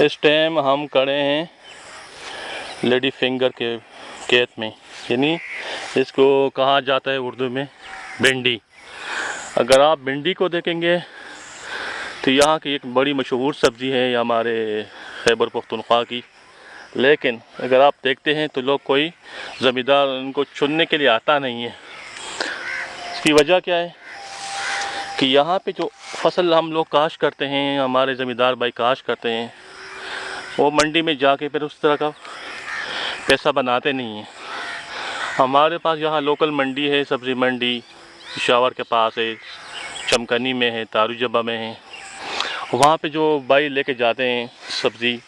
इस टाइम हम खड़े हैं लेडी फिंगर के खेत में, यानी इसको कहा जाता है उर्दू में भिंडी। अगर आप भिंडी को देखेंगे तो यहाँ की एक बड़ी मशहूर सब्ज़ी है हमारे खैबर पख्तूनख्वा की, लेकिन अगर आप देखते हैं तो लोग कोई ज़मींदार उनको चुनने के लिए आता नहीं है। इसकी वजह क्या है कि यहाँ पे जो फसल हम लोग काश्त करते हैं, हमारे ज़मींदार भाई काश्त करते हैं, वो मंडी में जाके फिर उस तरह का पैसा बनाते नहीं हैं। हमारे पास यहाँ लोकल मंडी है, सब्ज़ी मंडी पिशावर के पास है, चमकनी में है, तारुजबा में है। वहाँ पे जो भाई लेके जाते हैं सब्ज़ी,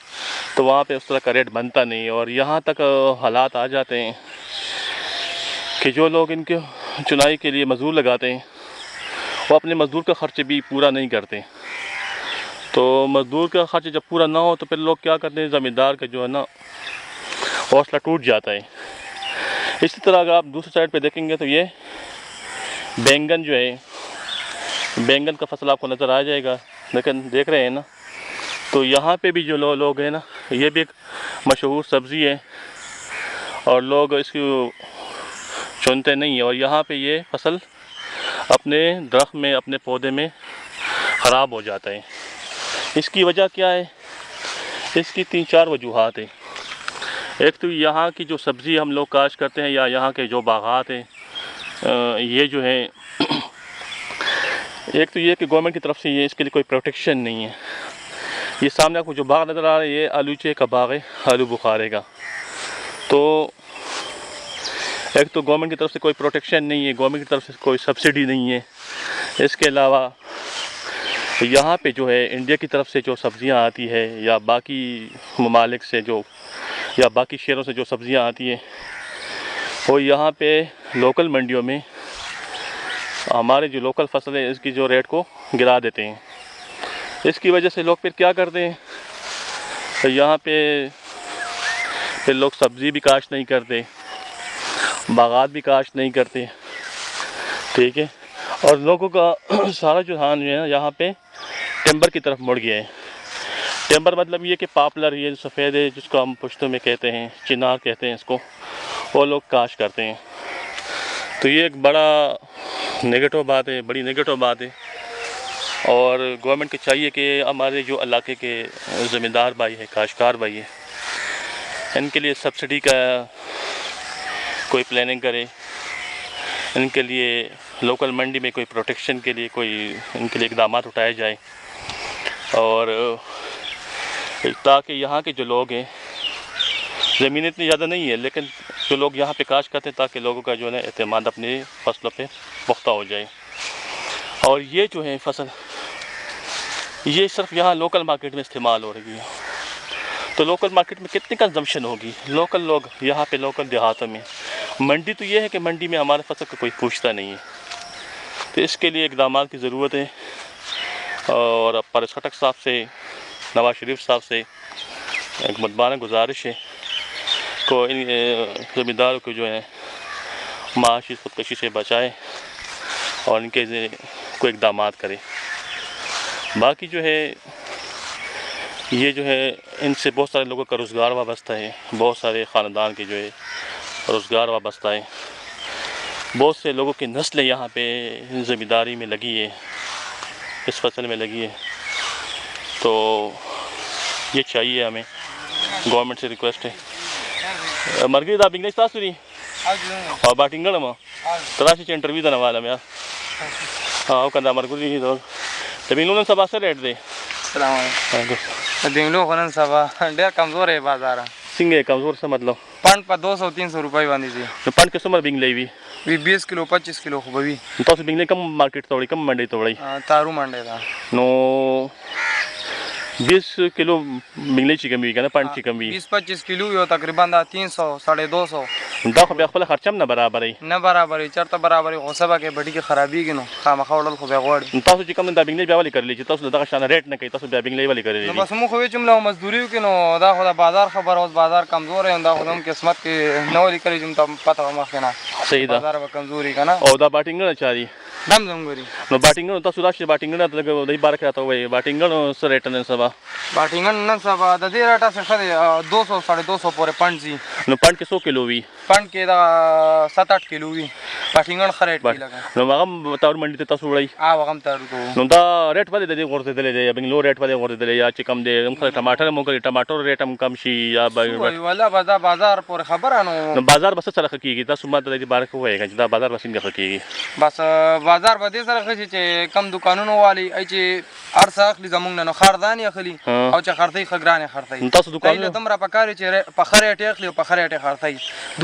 तो वहाँ पे उस तरह का रेट बनता नहीं। और यहाँ तक हालात आ जाते हैं कि जो लोग इनके चुनाई के लिए मज़दूर लगाते हैं, वो अपने मज़दूर का ख़र्च भी पूरा नहीं करते। तो मज़दूर का ख़र्च जब पूरा ना हो तो फिर लोग क्या करते हैं, ज़मींदार का जो है ना हौसला टूट जाता है। इसी तरह अगर आप दूसरी साइड पे देखेंगे तो ये बैंगन जो है, बैंगन का फसल आपको नज़र आ जाएगा, लेकिन देख रहे हैं ना, तो यहाँ पे भी जो लोग हैं ना, ये भी एक मशहूर सब्ज़ी है और लोग इसको चुनते नहीं है। और यहाँ पे ये फसल अपने दरख्त में, अपने पौधे में ख़राब हो जाता है। इसकी वजह क्या है? इसकी 3-4 वजूहात है। एक तो यहाँ की जो सब्ज़ी हम लोग काश्त करते हैं या यहाँ के जो बागात हैं, ये जो है एक तो ये कि गवर्नमेंट की तरफ से ये इसके लिए कोई प्रोटेक्शन नहीं है। ये सामने आपको जो बाग नज़र आ रहा है, ये आलूचे का बाग है, आलू बुखारे का। तो एक तो गवर्नमेंट की तरफ से कोई प्रोटेक्शन नहीं है, गवर्नमेंट की तरफ से कोई सब्सिडी नहीं है। इसके अलावा यहाँ पे जो है इंडिया की तरफ से जो सब्ज़ियाँ आती है या बाकी ममालिक से जो या बाकी शहरों से जो सब्ज़ियाँ आती हैं, वो यहाँ पे लोकल मंडियों में हमारे जो लोकल फसल है इसकी जो रेट को गिरा देते हैं। इसकी वजह से लोग फिर क्या करते हैं, तो यहाँ पे फिर लोग सब्ज़ी भी काश्त नहीं करते, बागात भी काश्त नहीं करते, ठीक है। और लोगों का सारा रुझान जो है ना यहाँ पे टिम्बर की तरफ मुड़ गया है। टिम्बर मतलब ये कि पॉपुलर, ये सफ़ेद है जिसको हम पुश्तो में कहते हैं, चिनार कहते हैं इसको, वो लोग काश्त करते हैं। तो ये एक बड़ा नेगेटिव बात है, बड़ी नेगेटिव बात है। और गवर्नमेंट को चाहिए कि हमारे जो इलाके के ज़मींदार भाई है, काश्तकार भाई है, इनके लिए सब्सिडी का कोई प्लानिंग करे, इनके लिए लोकल मंडी में कोई प्रोटेक्शन के लिए कोई इनके लिए इक़दाम उठाए जाए। और ताकि यहाँ के जो लोग हैं, ज़मीन इतनी ज़्यादा नहीं है लेकिन जो लोग यहाँ पे काश्त करते हैं, ताकि लोगों का जो है ना एतमाद अपनी फसलों पे पुख्ता हो जाए। और ये जो है फसल, ये सिर्फ यहाँ लोकल मार्केट में इस्तेमाल हो रही है। तो लोकल मार्केट में कितनी कंजम्पशन होगी, लोकल लोग यहाँ पे लोकल देहातों में। मंडी तो ये है कि मंडी में हमारे फसल का कोई पूछता नहीं है। तो इसके लिए इक़दाम की ज़रूरत है। और परवेज़ खटक साहब से, नवाज शरीफ साहब से एक मुतबाना गुजारिश है को इन ज़मींदारों को जो है माशी खुदकशी से बचाए और इनके कोई इक़दाम करे। बाकी जो है ये जो है इनसे बहुत सारे लोगों का रोज़गार वाबस्ता है, बहुत सारे ख़ानदान के जो है रोज़गार वाबस्ता है, बहुत से लोगों की नस्लें यहाँ पे ज़मींदारी में लगी है, इस फसल में लगी है। तो ये चाहिए हमें, गवर्नमेंट से रिक्वेस्ट है। मरगी दा बिंगनेश तासुरी और बाटिंगड़ में तराशी से इंटरव्यू देने वाला मैं यार। हाँ, वो कंधा मरगुरी तो बिंगलों सबा से रेट दे बिंगलो खनन सबा डेर कमज़ोर है बाजार सिंगे कमज़ोर से मतलब पंड पर 200-300 रुपये बांधी थी। तो पंड किस उम्र बिंगले भी 20 किलो 25 किलो खूबी तो बिंगले कम मार्केट तोड़ी, कम मंडी तोड़ी तारू मंडे था नो 20 किलो बिंगले चिकन भी कहना, पंड चिकन भी 20-25 किलो यो तकरीबन 300-250 दा को बेखला खर्चम ना बराबर है, न बराबर है चरता बराबर है। होसबा के बड़ी की खराबी की नो खामा खावडल खो बेगोड़ तो चिकन दा बिंगले वाली कर लीजिए, तो दा शान रेट ना कही, तो बिंगले वाली कर लीजिए। बस मु खोवे जुमला मजदूरी के नो दा खुदा बाजार खबर हो, बाजार कमजोर है, दा खुदा किस्मत के नवली करी जुम तब पता हो मखना सही दा बाजार कमजोरी का ना। और दा बाटिंग ना चारी دم زمګری نو باټینګ تاسو راشي باټینګ نه لګ دای بار کراته وای باټینګ سره ریټ نن سبا باټینګ نن سبا د دې راټه څخه 200 250 پورې پنځي نو پند کې 100 کیلو وی پند کې دا 7-8 کیلو وی باټینګ خریټ کی لګا نو هغه تور منډي ته تاسو وړي هغه هم تارو کو نو دا ریټ ولې د دې ورته دلې دی بنګلور ریټ ولې ورته دلې یا چې کم دی هم ټماټر مو کوي ټماټر ریټ هم کم شي یا ولا بازار پورې خبره نو بازار بس سره کیږي تاسو ماته د دې بار کوی چې دا بازار بس څنګه کیږي بس بازار به دې سره خشي چې کم دکانونو والی ای چې ارسه اخلي زمونږ نه خردان اخلي او چې خرتي خګرانه خرتي تاسو دکان تم را پکاري چې په خره ټی اخلي او په خره ټی خرتي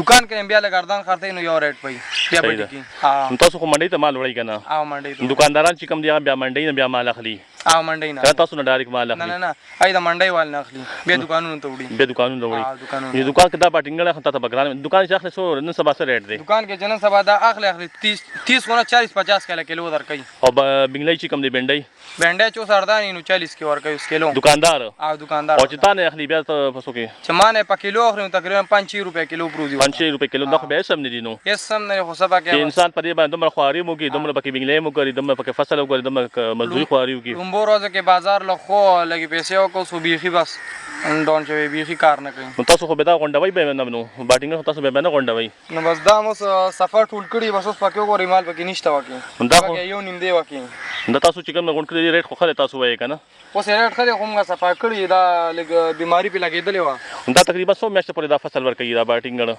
دکان کې بیا لګردان خرتي نو یو ریټ پي بیا به کی ها تاسو کوم منډي ته مال وړي کنه او منډي دکانداران چې کم دی بیا منډي نه بیا مال اخلي او منډي نه تاسو نه ډایرک مال اخلي نه ای دا منډي وال نه اخلي بیا دکانونو ته وړي بیا دکانونو ته وړي یو دکان کې دا باټینګ نه خطا ته بګران دکان چې اخلي سو نن سبا سره ریټ دی دکان کې جنن سبا دا اخلي 30 ونه 40-50 کیلو در کوي او بنگلای چې کم دی بنډي بنډي 4 نو 40 کې ور کوي کیلو دکاندار او دکاندار او چې تا نه اخلي بیا ته پسو کې چې مانه په کیلو اخلي تقریبا 5 روپے کیلو پروزي 5 روپے کیلو نو به سم نه دي نو هیڅ سم نه خو سبا کې انسان په دې باندې دومره خواري مو کې دومره پکې بنگلای مو کوي دومره پکې فصل وګوري دومره مزدوري خواري وکي کومبو روزه کې بازار له خو لګي پیسې او کو سو بيخي بس ډون چې بيخي کار نه کوي نو تاسو خو به دا غونډوي به نه نو باټینګ تاسو به نه غونډوي نو بس دا مو سفر ټول کړی بس اوس پکې وګوري مال پکې نشته وکي دا خو یو نیم دی وکي دا تاسو چې کوم غونډ کړی ریټ خو خله تاسو وایي کنه اوس ریټ خله کومه صفا کړی دا لګ بیماری په لګیدلې و دا تقریبا 100 میاشتې پورې دا فصل ورکوي دا باټینګ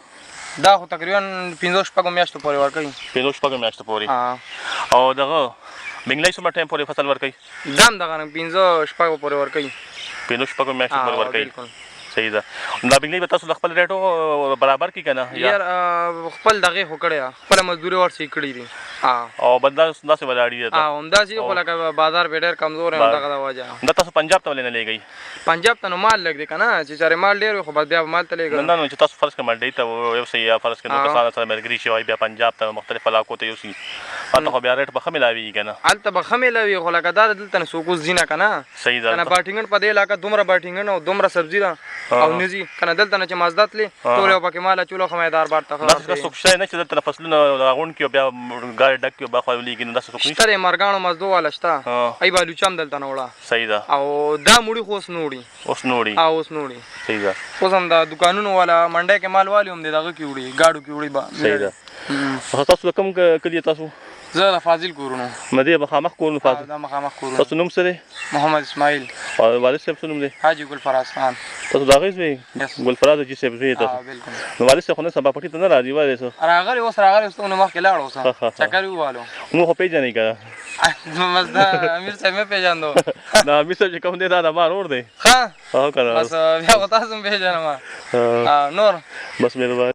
دا خو تقریبا 15 شپږ میاشتې پورې ورکوي 15 شپږ میاشتې پورې او دغه بنگلای څومره ټایم پورې فصل ورکوي دام دغه 15 شپږ پورې ورکوي 15 شپږ میاشتې پورې ورکوي صحیح ده دا بنگلای به تاسو خپل ریټو برابر کی کنه یار خپل دغه خو کړی خپل مزدوري ورسې کړی دي او بندا داسې ولاړی ده هم دا چې خو لکه بازار به ډېر کمزور دی دغه د وجه دا تاسو پنجاب ته ولې نه لګي پنجاب ته نو مال لګ دی کنه چې چاره مال ډېر خو بیا مال ته لګ نه چې تاسو فرض کړئ منډي ته یو څه یا فرض کړئ نو کسان سره ملګری شي بیا پنجاب ته مختلف علاقو ته یو څه اته خو بیا ریټ به خملاوي کنه الته به خملاوي خو لکه دا دلته سوکو زینا کنه صحیح ده کنه باټینګ په دې علاقه دومره باټینګ او دومره سبزی ده او نزي کنه دلته نه چې مازدات لې ټول یو پکې مال چولو خمیدار بار ته دا سوکشای نه چې دلته فصلونه غون کې بیا ګاډ ډک کې بخوا ولېږي نو دا سوکشای ترې مرګانو مزدو والا شته ای بالو چم دلته نه وړه صحیح ده او دا موړي خو اوس نوړي اوس نوړي صحیح ده اوس هم دا دکانونو والا منډه کې مال والی هم دغه کې وړي گاډو کې وړي با صحیح ده تاسو کوم کلی تاسو زه فاضل کورونو مدي مخامخ کورونو فاضل دا مخامخ کورونو تاسو نوم څه دی محمد اسماعیل او والد صاحب څه نوم دی حاجی ګل فراز خان تاسو دا غیز وی ګل فراز جی صاحب وی تاسو بالکل نو والد صاحب نه سبا پټی ته نه راځي وای تاسو راغلی اوس نو مخ کې لاړ اوس چکر ووالو نو خو پیژنې کړه مزدا امیر صاحب مې پیژاندو دا امیر صاحب چې کوم دی دا ما ور دی ها ها کنه بس بیا تاسو پیژنم نور بس مهرباني